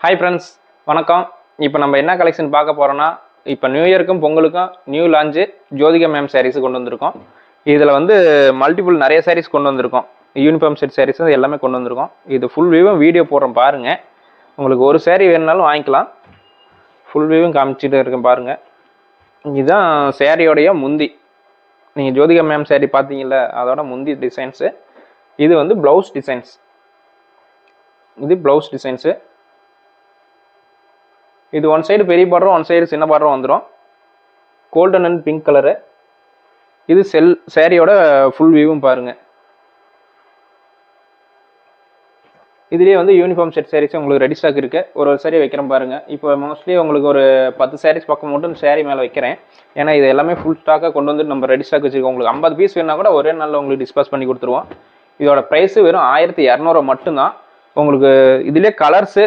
Hi friends, வணக்கம். இப்போ நம்ம என்ன கலெக்ஷன் பார்க்க போகிறோன்னா, இப்போ நியூ இயருக்கும் பொங்கலுக்கும் new launch Jyothika ma'am saris கொண்டு வந்திருக்கோம். இதில் வந்து மல்டிபிள் நிறைய சாரீஸ் கொண்டு வந்திருக்கோம். யூனிஃபார்ம் செட் சாரீஸ் எல்லாமே கொண்டு வந்திருக்கோம். இது ஃபுல் வியூவும் வீடியோ போடுறோம் பாருங்கள். உங்களுக்கு ஒரு சாரீ வேணுனாலும் வாங்கிக்கலாம். ஃபுல் வியூவும் காமிச்சிட்டு இருக்கேன் பாருங்கள். இதுதான் சாரியோடைய முந்தி. நீங்கள் ஜோதிகா மேம் சாரீ பார்த்தீங்கல்ல, அதோட முந்தி டிசைன்ஸு. இது வந்து ப்ளவுஸ் டிசைன்ஸ். இது ப்ளவுஸ் டிசைன்ஸு. இது ஒன் சைடு பெரிய பார்டரும் ஒன் சைடு சின்ன பார்டரும் வந்துடும். Golden and pink colour. இது சாரியோட ஃபுல் வியூவும் பாருங்க. இதுலேயே வந்து யூனிஃபார்ம் செட் சாரீஸ் உங்களுக்கு ரெடி ஸ்டாக் இருக்கு. ஒரு சாரி வைக்கிறேன் பாருங்க. இப்போ மோஸ்ட்லி உங்களுக்கு ஒரு 10 சாரீஸ் பக்கம் மட்டும் சாரி மேலே வைக்கிறேன். ஏன்னா இது எல்லாமே ஃபுல் ஸ்டாக்காக கொண்டு வந்து நம்ம ரெடி ஸ்டாக் வச்சுருக்கோம். உங்களுக்கு 50 பீஸ் வேணா கூட ஒரே நாளில் உங்களுக்கு டிஸ்பாஸ் பண்ணி கொடுத்துருவோம். இதோட ப்ரைஸ் வெறும் 1200 மட்டும்தான். உங்களுக்கு இதுலேயே கலர்ஸு